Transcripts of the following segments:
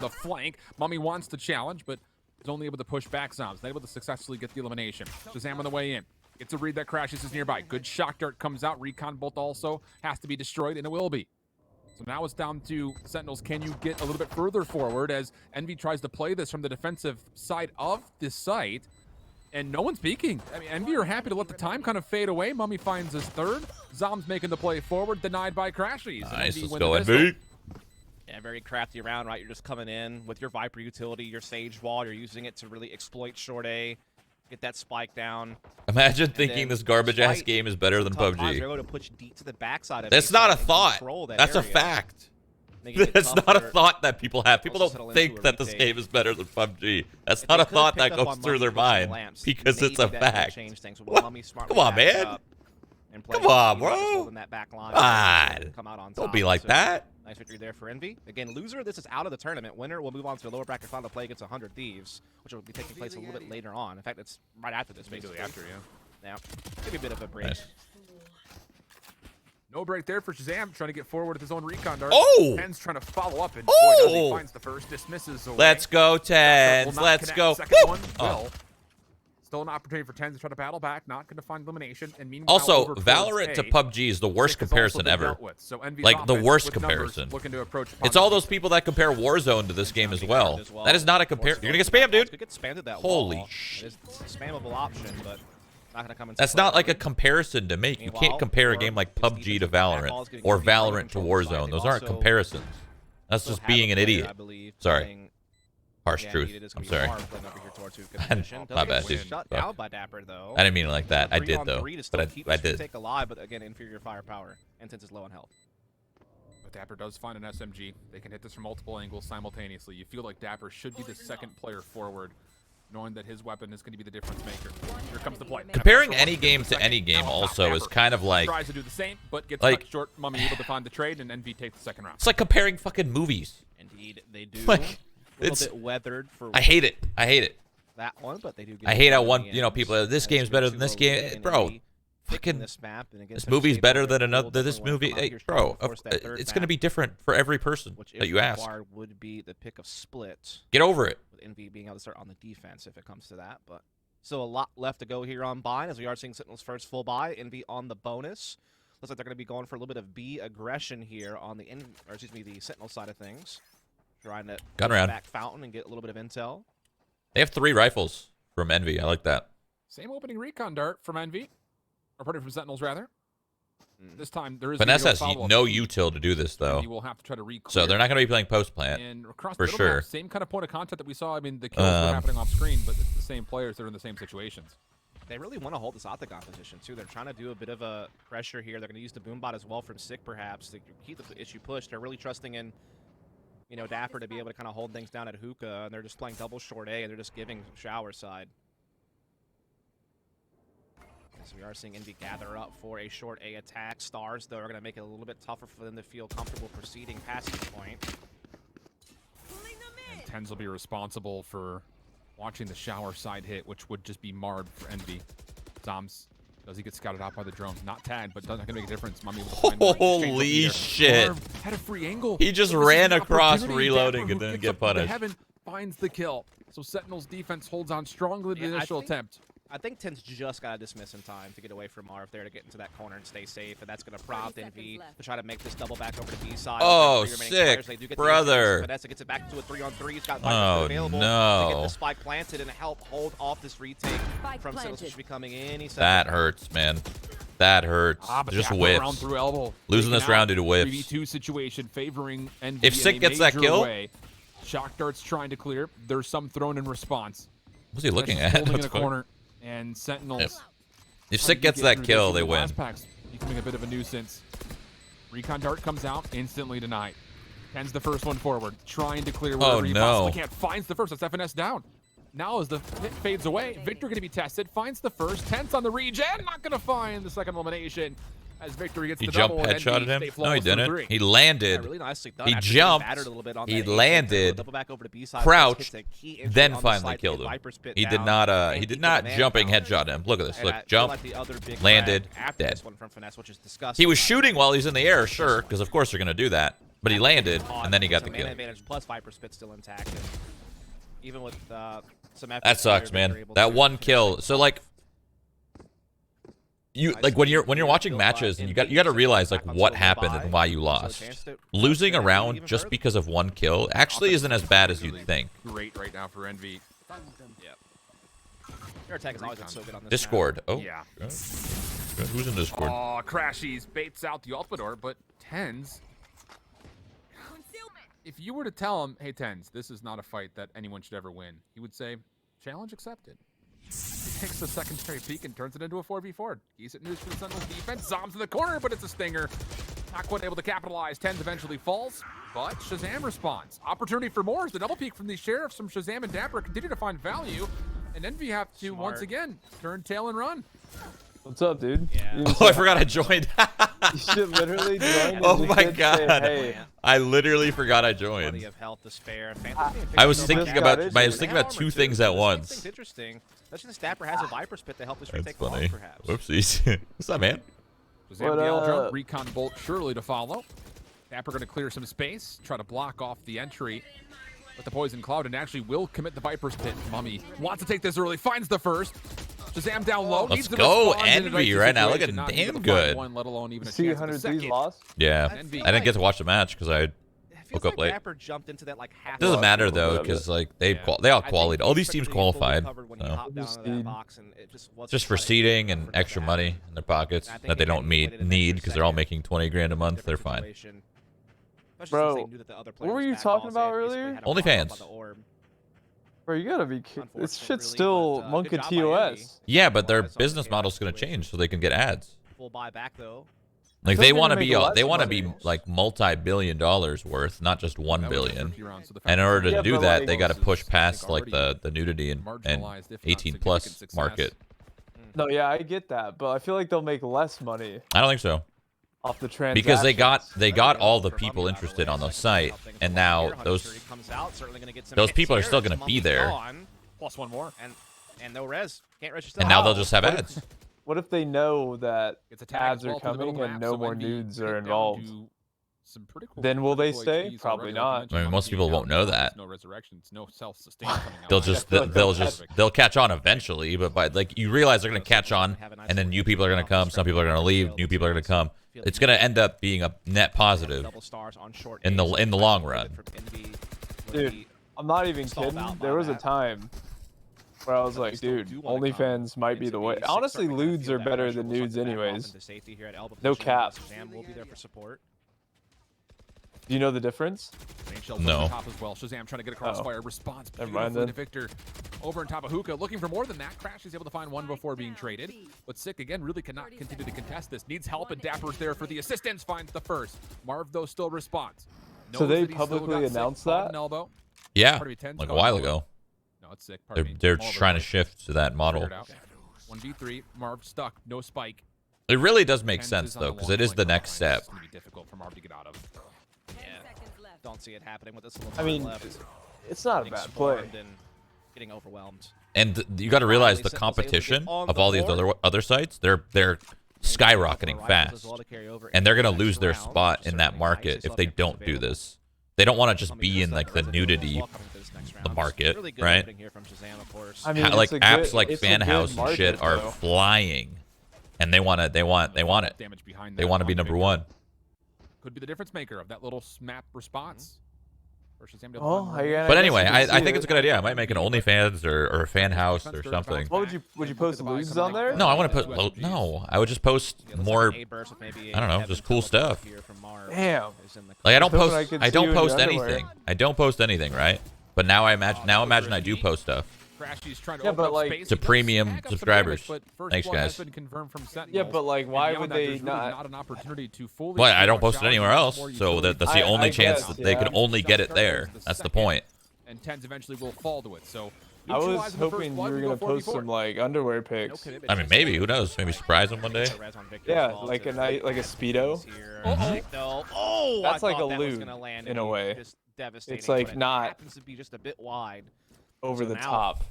the flank. Mummay wants to challenge, but is only able to push back zombs. Not able to successfully get the elimination. Shahzam on the way in. Gets a read that crashes is nearby. Good shock dart comes out. Recon bolt also has to be destroyed, and it will be. So now it's down to Sentinels. Can you get a little bit further forward as Envy tries to play this from the defensive side of this site? And no one's peeking. I mean, Envy are happy to let the time kind of fade away. Mummay finds his third. Zombs making the play forward, denied by crashies. Nice, let's go, Envy. Yeah, very crafty round, right? You're just coming in with your Viper utility, your Sage Wall. You're using it to really exploit short A, get that spike down. Imagine thinking this garbage-ass game is better than PUBG. You're able to push deep to the backside of That's not a thought. That's a fact. That's not a thought that people have. People don't think that this game is better than PUBG. That's not a thought that goes through their mind because it's a fact. Come on, man. Come on, bro. Come on. Don't be like that. Nice victory there for Envy. Again, loser, this is out of the tournament. Winner will move on to the lower bracket final to play against 100 Thieves, which will be taking place a little bit later on. In fact, it's right after this, basically. After, yeah. Now, give me a bit of a break. Nice. No break there for Shahzam, trying to get forward with his own recon dart. Oh! TENZ trying to follow up, and boy, does he finds the first, dismisses away. Let's go, TENZ. Let's go. Second one will. Still an opportunity for TENZ to try to battle back, not going to find elimination. And meanwhile, also, Valorant to PUBG is the worst comparison ever. So like, the worst comparison. To it's all those people that compare Warzone to this game as well. That is not a compare. You're going to get spammed, dude. Get spammed that Holy shit. It's a spammable option, but not gonna come into That's not like a comparison to make. You can't compare a game like PUBG to Valorant or Valorant to Warzone. Those aren't comparisons. That's just being an idiot. Sorry. Harsh truth. I'm sorry. My bad, dude. I didn't mean it like that. I did, though. But I did. Take alive, but again, inferior firepower. And TENZ is low on health. But dapr does find an SMG. They can hit this from multiple angles simultaneously. You feel like dapr should be the second player forward, knowing that his weapon is going to be the difference maker. Here comes the play. Comparing any game to any game also is kind of like... Tries to do the same, but gets like, cut short. Mummay able to find the trade, and Envy takes the second round. It's like comparing fucking movies. Indeed, they do. Like, a little bit weathered for... I hate it. I hate it. That one, but they do. I hate how one, you know, people, this game's better than this game. Bro, fucking, this movie's better than another, this movie. Hey, bro, it's going to be different for every person that you ask. Would be the pick of split. Get over it. With Envy being able to start on the defense if it comes to that, but still a lot left to go here on buy, as we are seeing Sentinel's first full buy. Envy on the bonus. Looks like they're going to be going for a little bit of B aggression here on the the Sentinel side of things. Trying to back fountain and get a little bit of intel. They have 3 rifles from Envy. I like that. Same opening recon dart from Envy. Or pardon, from Sentinels, rather. This time, there is Vanessa has no util to do this, though. You will have to try to so they're not going to be playing post-plant, for sure. Map, same kind of point of contact that we saw. I mean, the kills were happening off screen, but it's the same players that are in the same situations. They really want to hold this octagon position, too. They're trying to do a bit of a pressure here. They're going to use the boombot as well from Sick, perhaps, to keep the issue pushed. They're really trusting in, you know, dapr to be able to kind of hold things down at hookah, and they're just playing double short A, and they're just giving shower side. So we are seeing Envy gather up for a short A attack. Stars, though, are going to make it a little bit tougher for them to feel comfortable proceeding past this point. And TENZ will be responsible for watching the shower side hit, which would just be marred for Envy. Zombs, does he get scouted out by the drone? Not tagged, but not going to make a difference. Mummay Holy shit. Had a free angle. He just ran across reloading and didn't get punished. Heaven finds the kill. So Sentinel's defense holds on strongly to the initial attempt. I think TENZ just got to dismiss in time to get away from Marv there to get into that corner and stay safe, and that's going to prompt Envy to try to make this double back over to B side. Oh, sick, brother. Vanessa gets it back to a 3-on-3. He's got available to get the spike planted and help hold off this retake from Sentinels, which should be coming in. That hurts, man. That hurts. Just whiffs. Losing this round due to whiffs. 3v2 situation favoring Envy. If Sick gets that kill, shock darts trying to clear. There's some thrown in response. What's he looking at? Holding in the corner. And Sentinels. If Sick gets that kill, they win. Packs becoming a bit of a nuisance. Recon dart comes out, instantly denied. TENZ the first one forward, trying to clear wherever he possibly can. Finds the first. That's FNS down. Now as the hit fades away, Victor going to be tested. Finds the first. TENZ on the regen. Not going to find the second elimination. As Victor gets the double. He jump headshotted him? No, he didn't. He landed. Yeah, really nicely done. He jumped. He landed. Crouched. Then finally killed him. He did not. He did not jumping headshot him. Look at this. Look, jump. Landed. Dead. He was shooting while he's in the air, sure, because of course they're gonna do that. But he landed, and then he got the kill. Advantage plus Viper Spit still intact. And even with some effort, That sucks, man. That one kill. So like, when you're watching matches, and you got to realize like what happened and why you lost. Losing a round just because of one kill actually isn't as bad as you'd think. Great right now for Envy. Your attack has always been so good on this Discord. Oh. Yeah. Who's in Discord? Oh, crashies baits out the Ultimador, but TENZ. If you were to tell him, hey, TENZ, this is not a fight that anyone should ever win, he would say, challenge accepted. He takes the secondary peek and turns it into a 4v4. He's at news for the Sentinels defense. Zombs in the corner, but it's a stinger. Not quite able to capitalize. TENZ eventually falls, but shahzam responds. Opportunity for more as the double peek from these sheriffs from shahzam and dapr continue to find value. And Envy have to, once again, turn tail and run. What's up, dude? Yeah. Oh, I forgot I joined. You should literally join. Oh my say, god. hey. I literally forgot I joined. I was thinking about two things at once. Interesting. Especially this dapr has a Viper Spit to help this That's retake funny. the perhaps. Whoopsies. What's up, man? Shahzam the L-Drum, recon bolt surely to follow. dapr going to clear some space, try to block off the entry. With the poison cloud, and actually will commit the Viper's Pit. Mummay wants to take this early, finds the first. Shahzam down low. Let's go, Envy right now. Looking damn good. One, let alone even a See chance at 100 the second. D's lost? Yeah. Envy. I didn't get to watch the match because I woke up late. Dapr jumped into that like half. Doesn't matter though, because like they all qualified. All these teams qualified. Just for seeding and extra money in their pockets that they don't need because they're all making 20 grand a month. They're fine. Bro, what were you talking about earlier? OnlyFans. Bro, you gotta be kidding. This shit's still Monka TOS. Yeah, but their business model's gonna change so they can get ads. Full buyback though. Like They're they gonna want to make be less they want to money. be like multi-billion dollars worth, not just 1 That was billion. 50 rounds, so the And in order to Yeah, do but, that, like, they got to push past like already the nudity and marginalized, if not 18 plus significant market. success. No, yeah, I get that, but I feel like they'll make less money I don't think so. off the transaction. Because they got all the people interested on the site, and now those people are still gonna be there. Plus one more. And no res. Can't register. And now they'll just have ads. What if they know that It's a tag ads as well are to the middle coming of the and map, no so more Envy nudes get are down involved? to some pretty cool- Then will they pretty cool stay? HPs Probably already. not. Like mentioned, I mean, most Mummay people down won't know low, that. No resurrections, no self-sustain coming out. They'll just they'll catch on eventually, but you realize they're gonna catch on, and then new people are gonna come, some people are gonna leave, new people are gonna come. It's gonna end up being a net positive in the long run. Dude, I'm not even kidding. There was a time where I was like, dude, OnlyFans might be the way. Honestly, lewds are better than nudes anyways. No cap. Do you know the difference? No. Top as well. Shahzam trying to get a crossfire response. Never mind Beautifully then. to Victor. Over on top of Hookah, looking for more than that. Crash is able to find one before being traded. But Sick, again, really cannot continue to contest this. Needs help, and dappr's there for the assistance. Finds the first. Marv, though, still responds. So Knows they that he's still publicly got Sick announced caught that? an elbow. Yeah, Pardon me, TENZ like a going while for it. ago. No, it's Sick. Pardon me. They're All trying to over shift to that model. Figured out. 1v3. Marv stuck. No spike. It really does make TENZ sense is on though, the because long it is line the line. next step. It's gonna be difficult for Marv to get out of. Don't see it happening with this little I time mean, left. it's not a Getting bad play. swarmed and getting overwhelmed. And you got to realize the Sentinels able to get competition on of the all these board. other sites. They're skyrocketing fast, and they're gonna lose their spot in that market if they don't do this. They don't want to just be in like the nudity, the market, right? I mean, Like it's a apps good- like it's a Fan good House and market, shit are though. flying, and they want it. They want it. Damage behind They that want to be on number Victor. one. Could be the difference maker of that little smap response. Or Shahzam to Oh, find I one. guess But you anyway, can I see think it's a it. good idea. I might make an OnlyFans or a Fan House or something. What would you post nudes on there? No, I want to put no. I would just post more. I don't know, just cool stuff. Damn. Like I don't hoping post. I could I see don't you in post your underwear. anything. I don't post anything, right? But now I imagine I do post stuff. Crashies trying to Yeah, open but, up like- space. To He does premium stack up some subscribers. damage, but first Thanks, blood has guys. been confirmed from Sentinels. Yeah, but like, And why beyond would that, they there's really not? not an opportunity to fully Well, I don't explore post it challenges anywhere else, more so utility. that's the I only chance guess, that they yeah. could only get it there. That's the point. And TENZ eventually will fall to it. So I was neutralizing the first hoping you blood, were we gonna go post 4v4. some like underwear pics. I mean, maybe. Who knows? Maybe surprise them one day. Yeah, like a night, like a speedo. Oh, That's I like thought a that was lute, gonna land in and a be way. just devastating, It's like but it not happens to be just a bit wide. Over So the now- top.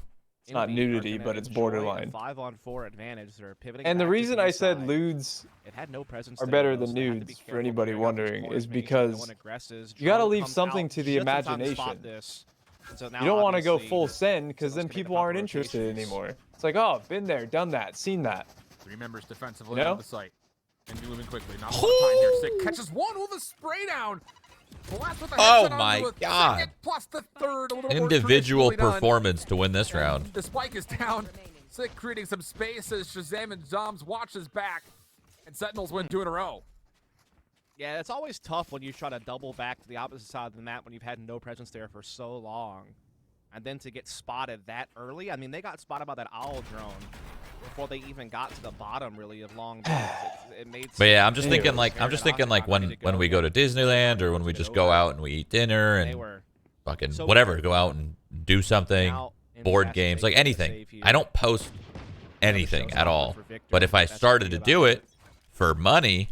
It's not nudity, but it's borderline. 5-on-4 advantage. They're pivoting. And the back to reason B I said side. Ludes It had no presence are there, better though, than so they have to be nudes, for careful anybody clearing out these wondering, corners, is making sure no because one aggresses. you gotta Drone leave comes something out to the just in time to spot imagination. this. And so You now, don't want to go obviously, full send, because Sentinel's then gonna make a people couple aren't interested rotations. anymore. It's like, oh, been there, done that, seen that. 3 members defensively You know? on the site. And moving quickly. Not a lot of time here. Sick catches one with a spray down. Blast with a Oh headset my onto a God. second, plus the third. A little more Individual traditionally done. performance to win this And round. the spike is down. Sick creating some space as Shazam and Zombs watches back. And Sentinels win 2 in a row. Yeah, it's always tough when you try to double back to the opposite side of the map when you've had no presence there for so long. And then to get spotted that early. I mean, they got spotted by that owl drone before they even got to the bottom, really, of long range. It made But yeah, I'm just Anyway. thinking like when we go to Disneyland or when we just go out and we eat dinner They and were fucking so whatever, good. go out and do something, Now, in board fast games, like making the anything. save here. I don't post anything at all. But if I started to do it for money,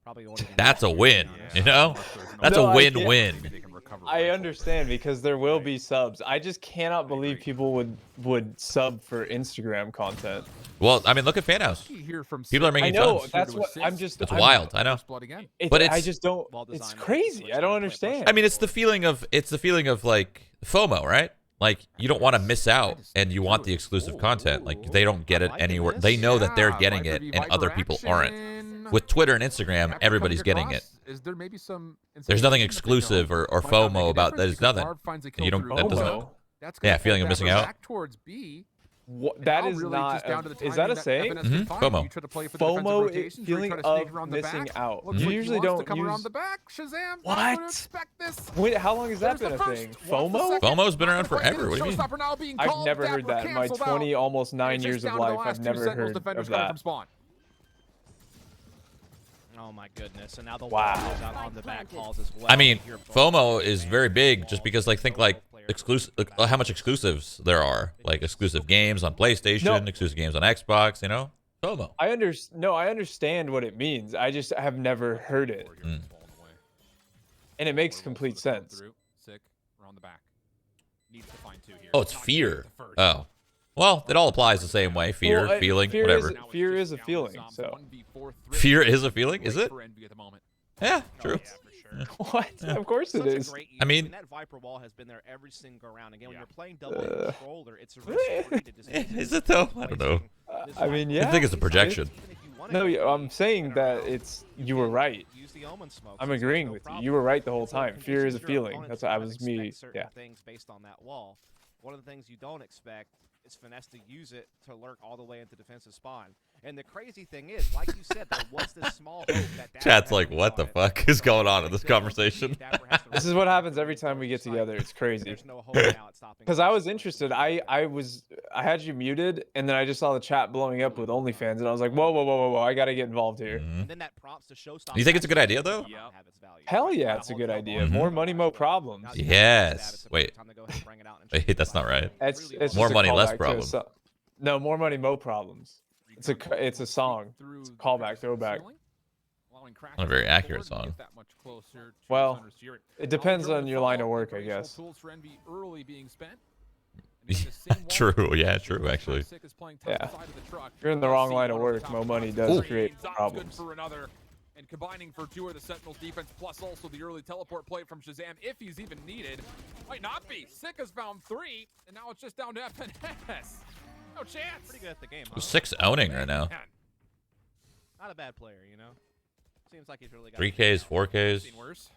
Probably won't even that's a win, you know? That's No, a I get- win-win. I understand, because there will be subs. I just cannot believe people would sub for Instagram content. Well, I mean, look at Fan House. People are I making know, tons. that's what I'm just. It's I'm- wild, I know. But I it's- just don't. Well It's designed, crazy. I don't understand. I mean, it's the feeling of like FOMO, right? Like you don't want to miss out, and you want the exclusive content. Like they don't get it anywhere. They know that they're getting it, and other people aren't. With Twitter and Instagram, everybody's getting it. Is there maybe some There's nothing exclusive or FOMO about that. There's nothing. You don't. That doesn't. FOMO? Yeah, feeling of missing out. Back towards B. What, that is not. Is that a saying? FOMO. FOMO is feeling of missing out. You usually don't use. What? Wait, how long has that been a thing? FOMO? FOMO's been around forever. What do you mean? I've never heard that in my 20, almost 9 years of life. I've never heard of that. Oh my goodness! And now the Wow. wall is out on the back calls as well. I mean, Here, both FOMO is very big, just because like think like exclusive, how much exclusives there are, like exclusive games on PlayStation, exclusive games on Xbox. You know, FOMO. I understand what it means. I just have never heard it, and it makes complete sense. Oh, it's fear. Oh, well, it all applies the same way. Fear, Well, feeling, fear whatever. Fear is a feeling. So Fear is a feeling, is it? Yeah, true. what? Of course it is. I mean- that Viper wall has been there every single round. Again, when you're playing double controller, it's a risk for you to disable Is it though? I don't know. I mean, yeah. I think it's a projection. No, I'm saying that it's. You were right. Use the omen smoke. I'm agreeing with you. You were right the whole time. Fear is a feeling. That's what I was me. Yeah. Things based on that wall. One of the things you don't expect is finesse to use it to lurk all the way into defensive spawn. And the crazy thing is, like you said, there was this small hope that dapr Chat's had like, to what the go on it. fuck is going on in this conversation? This is what happens every time we get together. It's crazy. There's no hope now at stopping Because I was interested. I had you muted, and then I just saw the chat blowing up with OnlyFans, and I was like, whoa, I gotta get involved here. Mhm. And then that prompts to show You think it's a good idea, though? Hell yeah, it's a good idea. Mhm. More money, more problems. Yes. Wait. Wait, that's not right. It's More just a money, less callback to a problems. No, more money, mo problems. It's a song. It's a callback, throwback. Not a very accurate song. Well, it depends on your line of work, I guess. True, yeah, true, actually. Yeah. If you're in the wrong line of work, mo money does create problems. And combining for 2 of the Sentinels defense, plus also the early teleport play from Shazam, if he's even needed. Might not be. Sick has found 3, and now it's just down to FNS. No chance. Pretty good at the game. Who's 6 owning right now? Not a bad player, you know. Seems like he's really got 3Ks, 4Ks. Seen worse.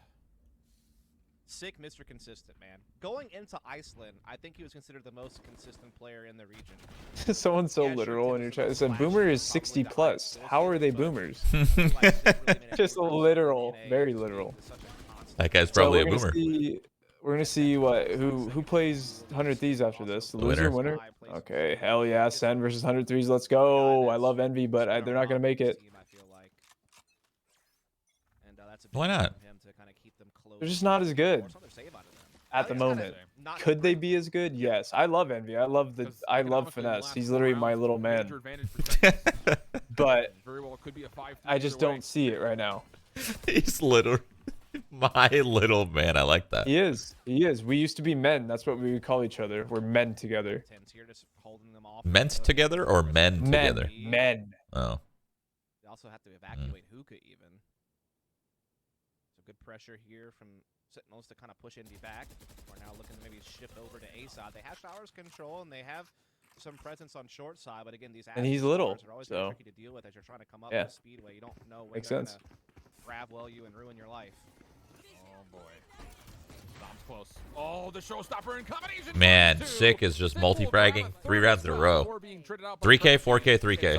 Sick, Mr. Consistent, man. Going into Iceland, I think he was considered the most consistent player in the region. Someone's so literal in your chat. It said boomer is 60 plus. How are they boomers? Just literal, very literal. That guy's probably a we're boomer. We're gonna see who plays 100 Thieves after this. The loser, winner. Okay, hell yeah, SEN versus 100 Thieves. Let's go. I love Envy, but they're not gonna make it. Why not? They're just not as good at the moment. Could they be as good? Yes. I love Envy. I love Finesse. He's literally my little man. But I just don't see it right now. He's literally My little man, I like that. He is. He is. We used to be men. That's what we would call each other. We're men together. TENZ here just holding them off. Meant together or men together? Men. Oh. They also have to evacuate hookah even. So good pressure here from Sentinels to kind of push Envy back. We're now looking to maybe shift over to A side. They have showers control and they have some presence on short side, but again, these And he's little, are always so tricky to deal with as you're trying to come up yeah. the speedway. You don't know when Makes they're sense. gonna grab well you and ruin your life. Oh boy. Zombs close. Oh, the showstopper in combination. Man, Sick is just multi-fragging 3 rounds in a row. 3K, 4K, 3K.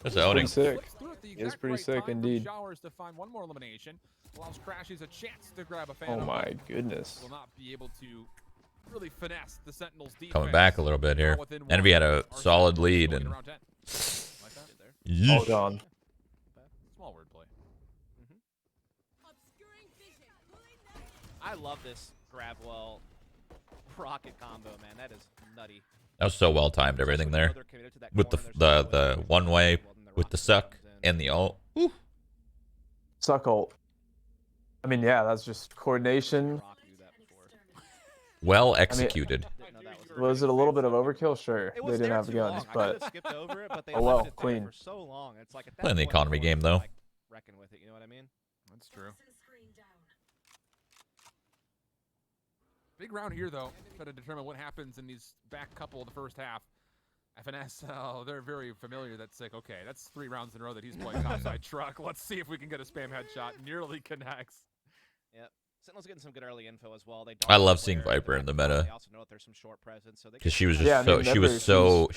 Just owning. Pretty sick. It's pretty sick indeed. Showers to find one more elimination. Allows crashies a chance to grab a fan. Oh my goodness. Will not be able to really finesse the Sentinels defense. Coming back a little bit here. Envy had a solid lead and Hold on. Small wordplay. I love this grab well rocket combo, man. That is nutty. that was so well timed, everything there. With the one way, with the suck and the ult. Woo. Suck ult. I mean, yeah, that's just coordination. Well executed. Was it a little bit of overkill? Sure. They didn't have guns, but oh well, clean. Playing the economy game, though. Reckon with it, you know what I mean? That's true. Big round here, though. Try to determine what happens in these back couple of the first half. FNS, oh, they're very familiar. That's like, okay, that's 3 rounds in a row that he's playing topside truck. Let's see if we can get a spam headshot. Nearly connects. Yep. Sentinel's getting some good early info as well. I love seeing Viper in the meta. They also know that there's some short presence, so because she was just she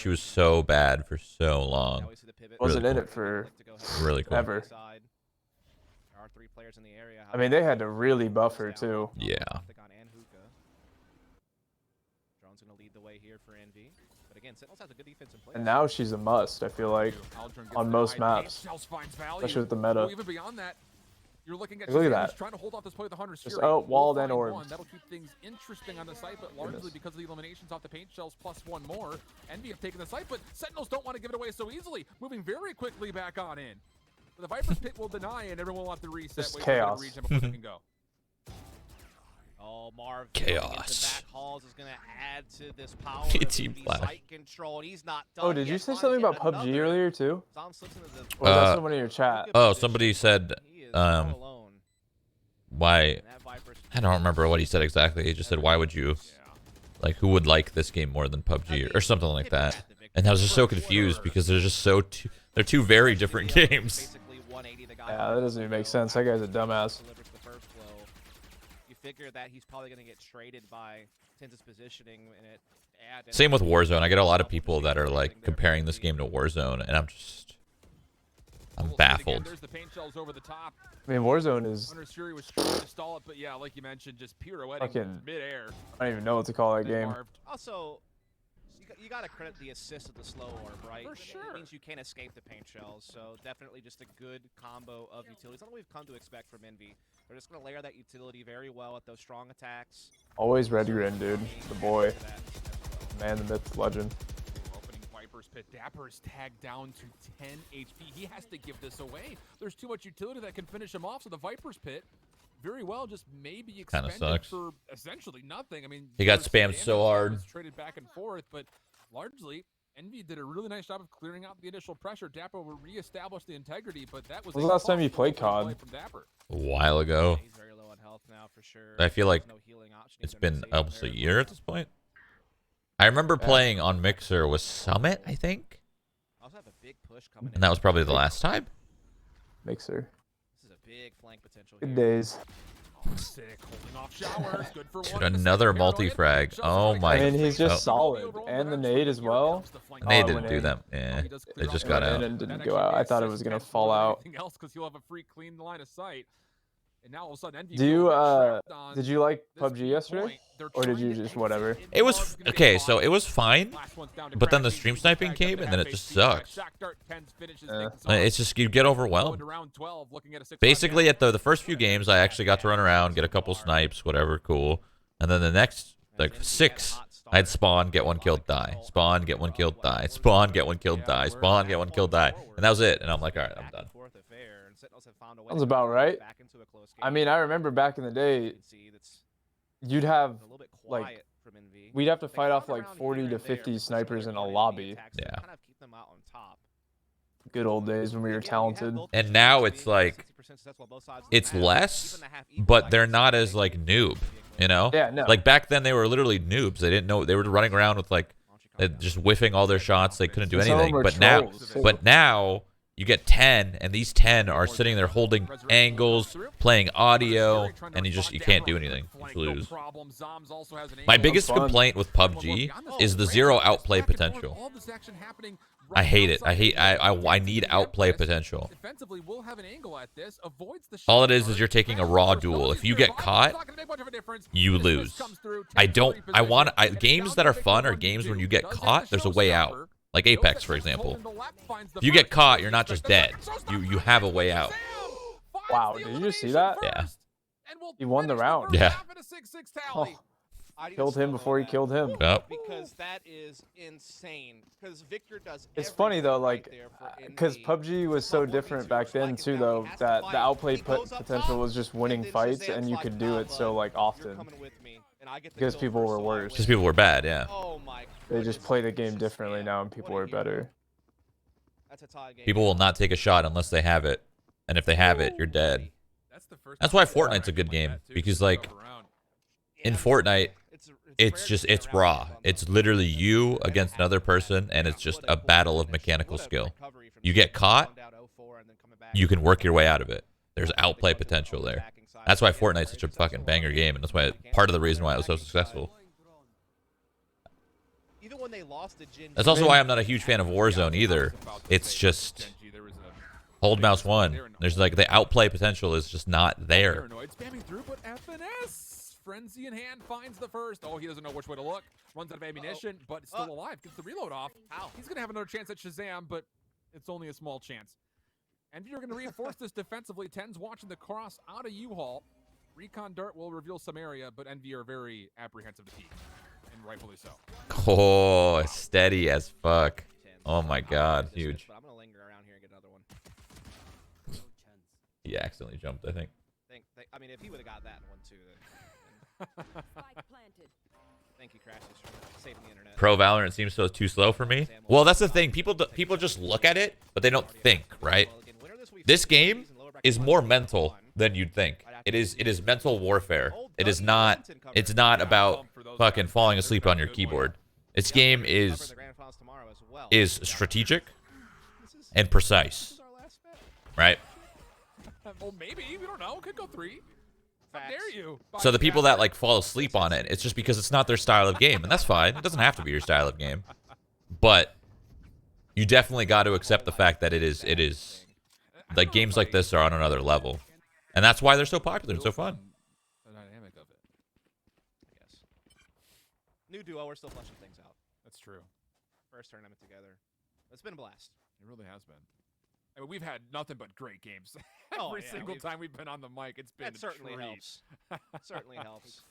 was so bad for so long. Wasn't in it for really cool. ever. There are 3 players in the area. I mean, they had to really buff her too. Yeah. Drone's gonna lead the way here for Envy. But again, Sentinels has a good defense in place. And now she's a must, I feel like, on most maps, especially with the meta. Even beyond that, you're looking at Look at that. trying to hold off this play with the Hunter's Just Fury. walled and orbs. That'll keep things interesting on the site, but largely because of the eliminations off the paint shells plus 1 more. Envy have taken the site, but Sentinels don't want to give it away so easily. Moving very quickly back on in. But the Viper's pit will deny, and everyone will have to reset. Just chaos. Before they can go. Oh, Marv. Chaos. Back halls is going to add to this power. Team flash. Site control, and he's not done Oh, did you say something about PUBG earlier too? Or was that someone in your chat? Oh, somebody said, why? I don't remember what he said exactly. He just said, why would you, like, who would like this game more than PUBG or something like that? And I was just so confused because they're just they're 2 very different games. Yeah, that doesn't even make sense. That guy's a dumbass. You figure that he's probably going to get traded by TENZ's positioning in it. Same with Warzone. I get a lot of people that are like comparing this game to Warzone, and I'm baffled. I mean, Warzone is Fury was trying to stall it, but yeah, like you mentioned, just pirouetting fucking midair. I don't even know what to call that game. Also, you got to credit the assist of the slow orb, right? For sure. It means you can't escape the paint shells, so definitely just a good combo of utilities. Not what we've come to expect from Envy. They're just going to layer that utility very well at those strong attacks. Always Red Grin, dude. The boy. Man, the myth, legend. Opening Viper's pit. dapr is tagged down to 10 HP. He has to give this away. There's too much utility that can finish him off, so the Viper's pit very well just maybe expended for essentially nothing. I mean, he got spammed so hard. Traded back and forth, but largely Envy did a really nice job of clearing out the initial pressure. dapr will reestablish the integrity, but that was the last time you played COD? A while ago. He's very low on health now for sure. I feel like no healing option. it's been almost a year at this point. I remember playing on Mixer with Summit, I think. Also have a big push coming and that was probably the last time. Mixer. This is a big flank potential. Good days. Oh, sick. Holding off showers. Good for Dude, another multi-frag. Oh my. I mean, he's just solid. And the nade as well. Nade didn't do that. Yeah, it just got out. And didn't go out. I thought it was going to fall out. Else because you'll have a free clean line of sight. And now all of a sudden, Envy did you like PUBG yesterday? Or did you just whatever? It was okay, so it was fine, but then the stream sniping came and then it just sucked. It's just you get overwhelmed. Basically, at the first few games, I actually got to run around, get a couple snipes, whatever, cool. And then the next like 6, I'd spawn, get 1 killed, die. Spawn, get 1 killed, die. Spawn, get 1 killed, die. Spawn, get 1 killed, die. And that was it. And I'm like, all right, I'm done. Sounds about right. I mean, I remember back in the day, you'd have like we'd have to fight off like 40 to 50 snipers in a lobby. Yeah. Good old days when we were talented. And now it's like it's less, but they're not as like noob, you know? Yeah, no. Like back then they were literally noobs. They didn't know, they were running around with like just whiffing all their shots. They couldn't do anything. But now you get 10, and these 10 are sitting there holding angles, playing audio, and you can't do anything. You lose. My biggest complaint with PUBG is the zero outplay potential. I hate it. I need outplay potential. All it is you're taking a raw duel. If you get caught, you lose. Games that are fun are games when you get caught, there's a way out. Like Apex, for example. If you get caught, you're not just dead. You have a way out. Wow, did you just see that? Yeah. He won the round. Yeah. Oh, killed him before he killed him. Yep. Because that is insane. Because Victor does. It's funny though, like, because PUBG was so different back then too, though, that the outplay potential was just winning fights, and you could do it so like often. Because people were worse. Because people were bad, yeah. They just play the game differently now, and people are better. People will not take a shot unless they have it, and if they have it, you're dead. That's why Fortnite's a good game, because like in Fortnite, it's raw. It's literally you against another person, and it's just a battle of mechanical skill. You get caught, you can work your way out of it. There's outplay potential there. That's why Fortnite's such a fucking banger game, and that's why part of the reason why it was so successful. That's also why I'm not a huge fan of Warzone either. It's just hold mouse one. There's like the outplay potential is just not there. Frenzy in hand finds the first. Oh, he doesn't know which way to look. Runs out of ammunition, but still alive. Gets the reload off. He's gonna have another chance at Shazam, but it's only a small chance. And you're going to reinforce this defensively. TENZ watching the cross out of U-Haul. Recon Dart will reveal some area, but Envy are very apprehensive to peek, and rightfully so. Oh, steady as fuck. Oh my god, huge. I'm going to linger around here and get another one. He accidentally jumped, I think. I mean, if he would have got that one too, then... Thank you, Crashies, for saving the internet. Pro Valorant seems so too slow for me. Well, that's the thing. People just look at it, but they don't think, right? This game is more mental than you'd think. It is mental warfare. It's not about fucking falling asleep on your keyboard. This game is strategic and precise, right? Well, maybe. We don't know. Could go 3. How dare you? So the people that like fall asleep on it, it's just because it's not their style of game, and that's fine. It doesn't have to be your style of game, but you definitely got to accept the fact that it is like games like this are on another level, and that's why they're so popular and so fun. The dynamic of it, I guess. New duo, we're still fleshing things out. That's true. First tournament together. It's been a blast. It really has been. I mean, we've had nothing but great games. Every single time we've been on the mic, it's been that certainly a treat. Helps. Certainly helps.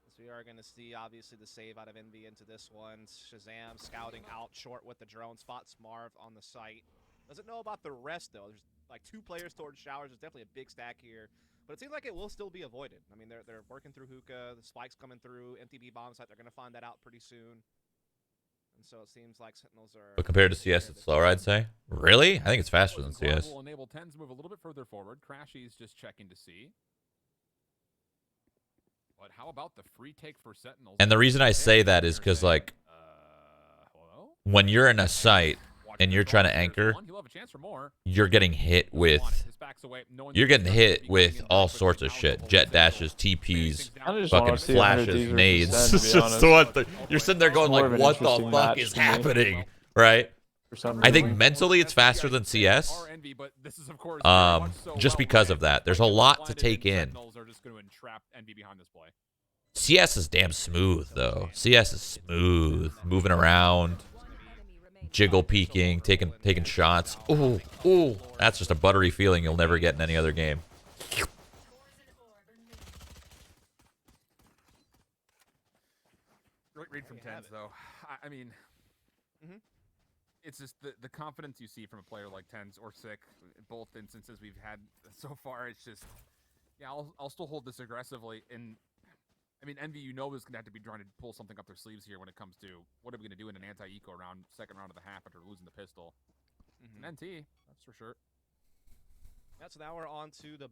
So we are going to see, obviously, the save out of Envy into this one. Shazam scouting out short with the drone. Spots Marv on the site. Doesn't know about the rest, though. There's like 2 players towards showers. There's definitely a big stack here. But it seems like it will still be avoided. I mean, they're working through hookah. The spike's coming through. Empty B bomb site. They're going to find that out pretty soon. And so it seems like Sentinels are... But compared to CS, it's slower, I'd say. Really? I think it's faster than CS. Will enable TENZ move a little bit further forward. Crashies just checking to see. But how about the free take for Sentinels? And the reason I say that is because, like, when you're in a site and you're trying to anchor, you're getting hit with all sorts of shit. Jet dashes, TPs, fucking flashes, nades. You're sitting there going like, what the fuck is happening, right? I think mentally it's faster than CS, just because of that. There's a lot to take in. CS is damn smooth, though. CS is smooth, moving around, jiggle peeking, taking shots. Ooh, ooh, that's just a buttery feeling you'll never get in any other game. Great read from TENZ, though. I mean, It's just the confidence you see from a player like TENZ or Sick. Both instances we've had so far, it's just, yeah, I'll still hold this aggressively. And I mean, Envy, is going to have to be trying to pull something up their sleeves here when it comes to what are we going to do in an anti-eco round, second round of the half after losing the pistol. And NT, that's for sure. Yeah, so now we're on to the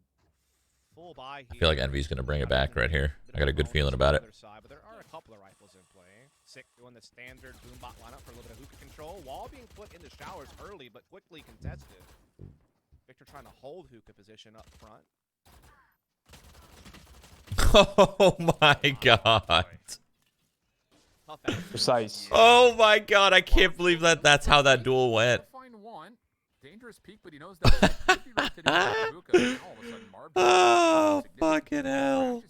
full buy here. I feel like Envy's going to bring it back right here. I got a good feeling about it. But there are a couple of rifles in play. Sick doing the standard boombot lineup for a little bit of hookah control. Wall being put in the showers early, but quickly contested. Victor trying to hold hookah position up front. Oh my god. Precise. Oh my god, I can't believe that that's how that duel went. Dangerous peak, but he knows that Oh, fucking hell.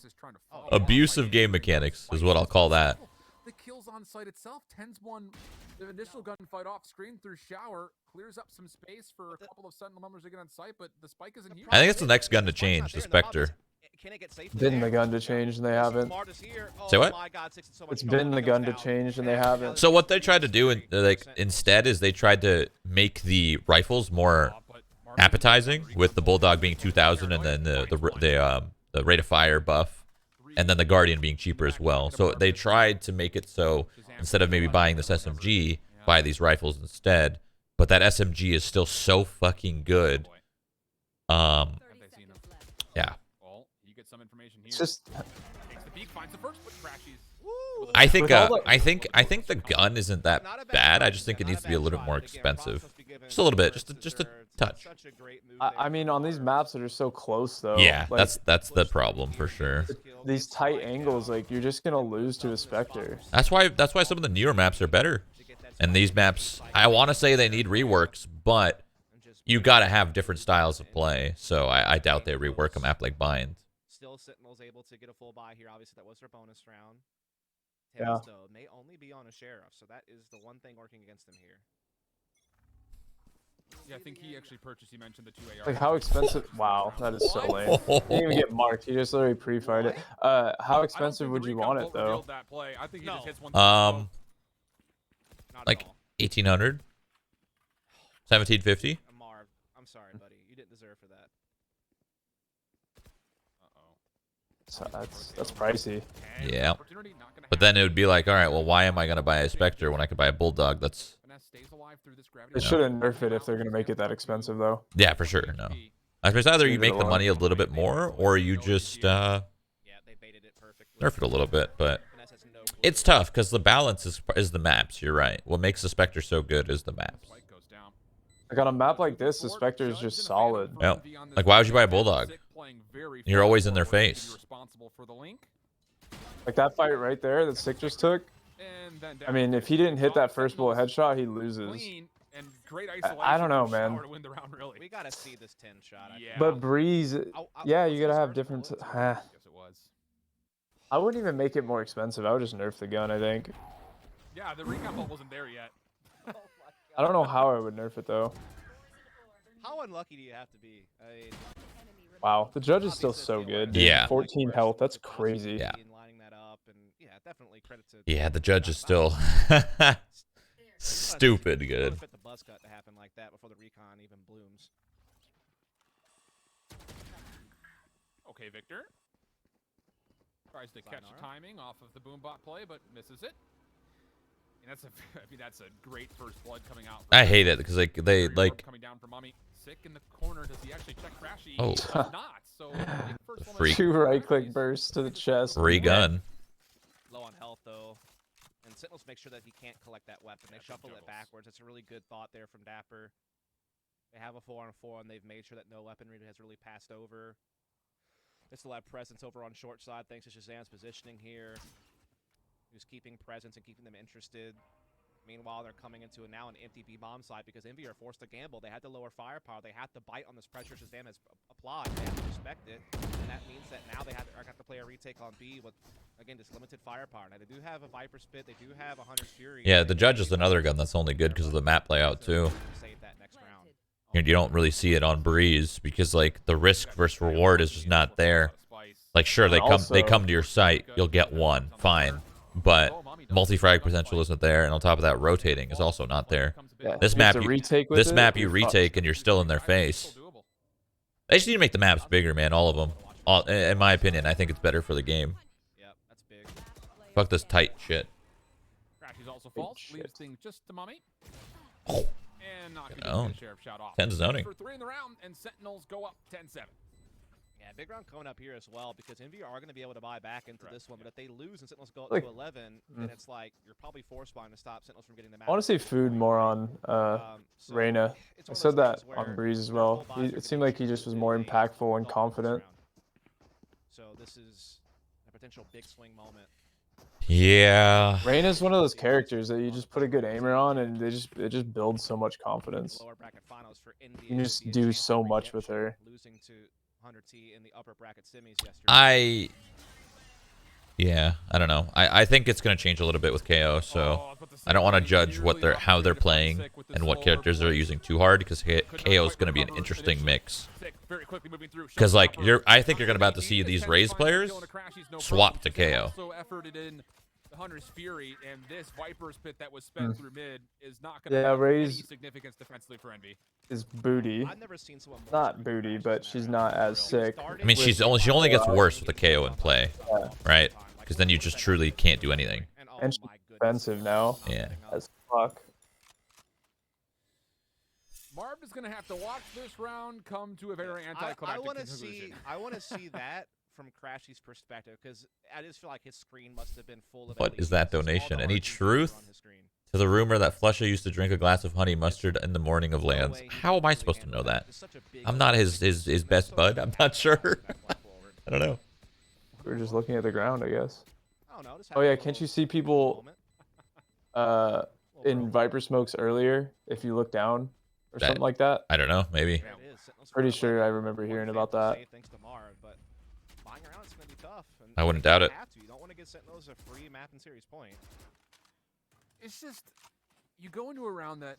Abusive game mechanics is what I'll call that. The kills on site itself. TENZ won the initial gunfight off screen through shower, clears up some space for a couple of sentinel members to get on site, but the spike isn't here. I think it's the next gun to change, the Spectre. Been the gun to change and they haven't. Say what? It's been the gun to change and they haven't. So what they tried to do instead is they tried to make the rifles more appetizing, with the Bulldog being 2,000 and then the rate of fire buff, and then the Guardian being cheaper as well. So they tried to make it so instead of maybe buying this SMG, buy these rifles instead. But that SMG is still so fucking good. Yeah. It's just. I think the gun isn't that bad. I just think it needs to be a little bit more expensive. Just a little bit, just a touch. I mean, on these maps that are so close, though. Yeah, like, that's the problem for sure. These tight angles, like you're just gonna lose to a Spectre. That's why some of the newer maps are better. And these maps, I want to say they need reworks, but you got to have different styles of play. So I doubt they rework a map like Bind. Still Sentinels able to get a full buy here. Obviously, that was their bonus round. Yeah. Though may only be on a sheriff, so that is the one thing working against them here. Yeah, I think he actually purchased. He mentioned the 2 AR. Like how expensive? Wow, that is so lame. He didn't even get marked. He just literally pre-fired it. How expensive would you want it though? I think he just hits one like 1,800, 1,750. Marv, I'm sorry, buddy. You didn't deserve for that. So that's pricey. Yeah. But then it would be like, all right, well, why am I gonna buy a Spectre when I could buy a Bulldog? That's. They shouldn't nerf it if they're gonna make it that expensive, though. Yeah, for sure. No. I suppose either you make the money a little bit more, or you just nerf it a little bit. But it's tough because the balance is the maps. You're right. What makes the Spectre so good is the maps. Like on a map like this, the Spectre is just solid. Yeah. Like, why would you buy a Bulldog? You're always in their face. Like that fight right there that Sick just took. I mean, if he didn't hit that first bullet headshot, he loses. I don't know, man. We gotta see this 10 shot. But Breeze, yeah, you gotta have different. I wouldn't even make it more expensive. I would just nerf the gun, I think. Yeah, the recon bolt wasn't there yet. I don't know how I would nerf it though. How unlucky do you have to be? Wow, the judge is still so good. Dude. Yeah. 14 health, that's crazy. Yeah. Definitely credit to. Yeah, the judge is still stupid good. The buzz cut to happen like that before the recon even blooms. Okay, Victor tries to catch timing off of the boombot play, but misses it. And that's that's a great first blood coming out. I hate it because they coming down from Mummy. Sick in the corner. Does he actually check crashies? Oh. He does not. So Freak. 2 right-click bursts to the chest. Free gun. Low on health though, and Sentinels make sure that he can't collect that weapon. They shuffle it backwards. It's a really good thought there from dapr. They have a 4-on-4, and they've made sure that no weaponry has really passed over. They still have presence over on short side thanks to shahzam's positioning here. Who's keeping presence and keeping them interested. Meanwhile, they're coming into now an empty B-bomb site because Envy are forced to gamble. They had to lower firepower. They had to bite on this pressure shahzam has applied. They have to respect it. And that means that now they have to play a retake on B with, again, just limited firepower. Now, they do have a Viper Spit. They do have a Hunter's Fury. Yeah, the judge is another gun that's only good because of the map layout, too. Save that next round. And you don't really see it on Breeze because, like, the risk versus reward is just not there. Like, sure, they come to your site. You'll get one. Fine. But multi-frag potential isn't there, and on top of that, rotating is also not there. Yeah. This You map, have to you, retake with this it, map, you you're fucked. retake and you're still in their face. They just need to make the maps bigger, man. All of them. In my opinion, I think it's better for the game. Yep, that's big. Fuck this tight shit. Crashies also falls, leaves things just to Mummy. Oh. And not Good gonna own. get the sheriff shout off. TENZ zoning. For 3 in the round, and Sentinels go up 10-7. Yeah, big round coming up here as well because Envy are going to be able to buy back into this one, but if they lose and Sentinels go up Like- to 11, then it's like you're probably force buying to stop Sentinels from getting the match. I want to see food more on So Reyna. it's I one of said those that things where on Breeze as their well. full buys are It gonna seemed be like he just was more executed impactful and this confident. round. So this is a potential big swing moment. Yeah. Reyna's one of those characters that you just put a good aimer on, and it just builds so much confidence. Lower bracket finals for India You would just be a do chance so for much with her. redemption, losing to 100T in the upper bracket semis yesterday. I don't know. I think it's gonna change a little bit with KO, so I don't want to judge how they're playing and what characters they're using too hard because KO is gonna be an interesting mix. Because like I think you're gonna about to see these Raze players swap to KO. The Hunter's Fury and this Viper's Pit that was spent through mid is not going to Yeah, have any Raze significance defensively for Envy. is booty. I've never seen someone more Not screwed booty, than but Crashies she's in not that as round. sick. I mean, she only gets worse with the KO in play, Yeah. right? Because then you just truly can't do anything. And she's expensive now. Yeah. As fuck. Marv is going to have to watch this round come to a very I anticlimactic want to conclusion. see. I want to see that from Crashy's perspective because I just feel like his screen must have been full of. What LEDs. is that All the donation? Any RGBs truth on his screen. to the rumor that Flusha used to drink a glass of honey mustard in the morning of lands? How am I supposed to know that? I'm not his best bud. I'm not sure. I don't know. We're just looking at the ground, I guess. I don't know, just Oh having yeah, a can't you little see people moment. in Viper smokes earlier if you look down or That- something like that? I don't know. Maybe. There it is. Sentinels Pretty for sure 11, I remember hearing about favorable that. save thanks to Marv, but buying around it's going to be tough. And I wouldn't you doubt it. have to. You don't want to give Sentinels a free map and series point. It's just, you go into a round that,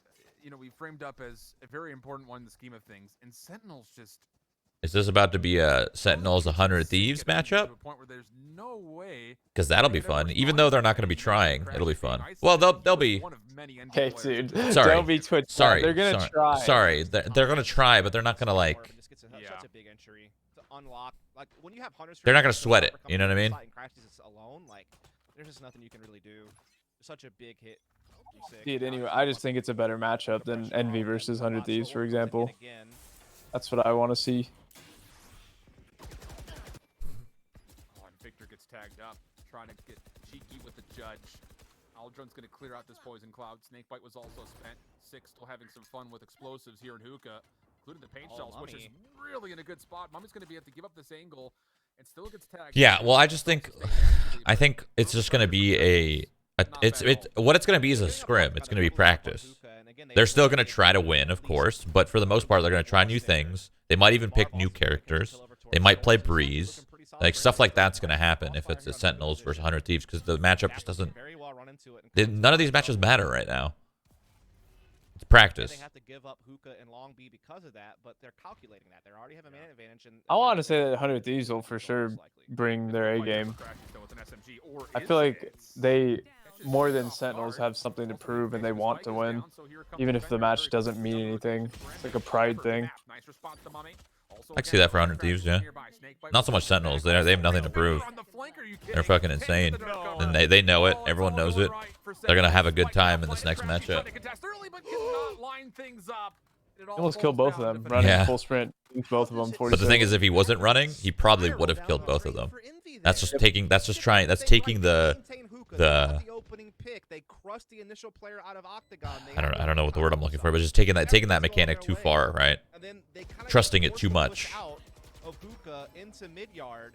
we framed up as a very important one in the scheme of things, and Sentinels just... Is this about to be a Sentinels 100 Thieves matchup? To a point where there's no way Because that'll be fun. Even though they're not going to be trying, it'll be fun. Well, they'll be. one of many NB Okay, players. dude. Sorry. Don't be Twitch. Sorry. They're gonna sorry, try. Sorry. They're going to try, but they're not going to like. Marv just gets such a big entry to unlock. Like when you have hunters, They're not gonna sweat it, you know what I mean? Crashes alone, like there's just nothing you can really do. Such a big hit. Dude, anyway, I just think it's a better matchup than Envy versus 100 Thieves, for example. That's what I want to see. Oh, and Victor gets tagged up, trying to get cheeky with the judge. Aldron's going to clear out this poison cloud. Snakebite was also spent. Six still having some fun with explosives here in Hookah, including the paint shells, which is really in a good spot. Mummy's going to be able to give up this angle and still gets tagged. Yeah, well, I think it's just going to be what it's going to be is a scrim. It's going to be practice. They're still going to try to win, of course, but for the most part, they're going to try new things. They might even pick new characters. They might play Breeze. Like, stuff like that's going to happen if it's the Sentinels versus 100 Thieves, because the matchup just doesn't... None of these matches matter right now. It's practice. They have to give up Hookah and Long B because of that, but they're calculating that. They already have a man advantage. And I want to say that 100 Thieves will for sure bring their A game. I feel like they, more than Sentinels, have something to prove and they want to win, even if the match doesn't mean anything. It's like a pride thing. I can see that for 100 Thieves, yeah. Not so much Sentinels. They have nothing to prove. They're fucking insane. And they know it. Everyone knows it. They're going to have a good time in this next matchup. He almost killed both of them, running full sprint. Both of them 46. But the thing is, if he wasn't running, he probably would have killed both of them. That's just taking the I don't know what the word I'm looking for, but just taking that mechanic too far, right? Trusting it too much.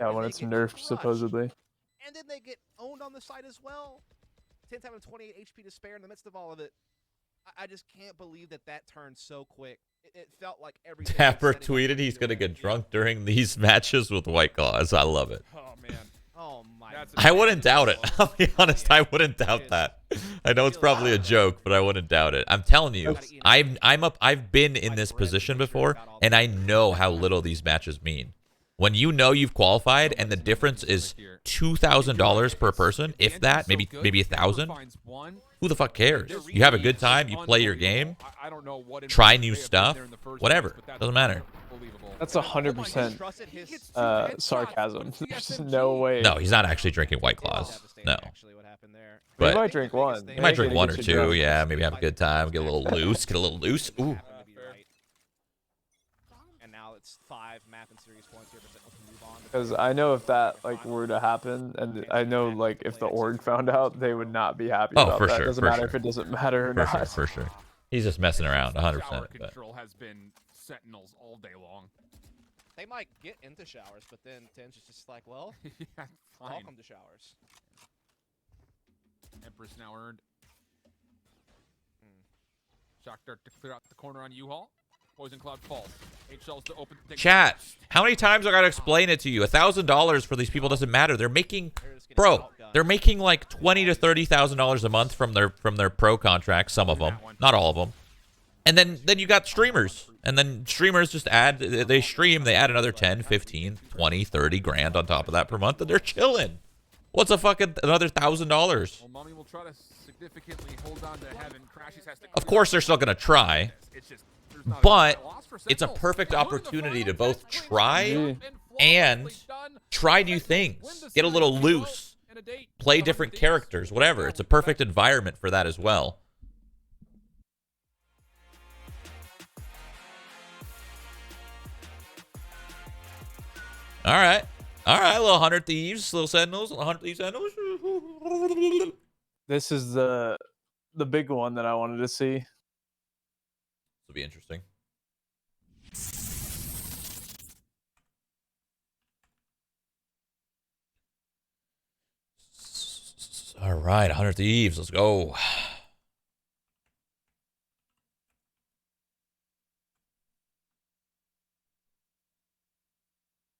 Yeah, when it's nerfed, supposedly. And then they get owned on the side as well. TENZ having 28 HP to spare in the midst of all of it. I just can't believe that turned so quick. It felt like everything. dapr tweeted he's going to get drunk during these matches with White Claws. I love it. Oh, man. Oh, my. I wouldn't doubt it. I'll be honest, I wouldn't doubt that. I know it's probably a joke, but I wouldn't doubt it. I'm telling you, I've been in this position before, and I know how little these matches mean. When you know you've qualified and the difference is $2,000 per person, if that, maybe 1,000. Who the fuck cares? You have a good time, you play your game, try new stuff, whatever. Doesn't matter. That's 100% sarcasm. There's no way. No, he's not actually drinking White Claws. No. But he might drink one. He might drink one or two. Yeah, maybe have a good time, get a little loose, Ooh. And now it's 5 map and series points here, but Sentinels can move on. Because I know if that like were to happen, and I know like if the org found out, they would not be happy about for that. sure. Doesn't matter if it doesn't matter or For not. sure, for sure. He's just messing around 100%. Shower control has been Sentinels all day long. They might get into showers, but then TENZ is just like, well, Yeah, fine. welcome to showers. Empress now earned. Shock dart to clear out the corner on U-Haul. Poison cloud falls. 8 shells to open. Chat, how many times I gotta explain it to you? $1,000 for these people doesn't matter. They're making, bro, they're making like $20,000 to $30,000 a month from their pro contracts. Some of them, not all of them. And then you got streamers, and then streamers just add, they stream, they add another 10, 15, 20, 30 grand on top of that per month, and they're chilling. What's a fucking another $1,000? Well, Mummay will try to significantly hold on to heaven. Crashies has to. Of course, they're still gonna try, but it's a perfect opportunity to both try and try new things, get a little loose, play different characters, whatever. It's a perfect environment for that as well. All right, little 100 Thieves, little Sentinels, 100 Thieves Sentinels. This is the big one that I wanted to see. This will be interesting. All right, 100 Thieves, let's go.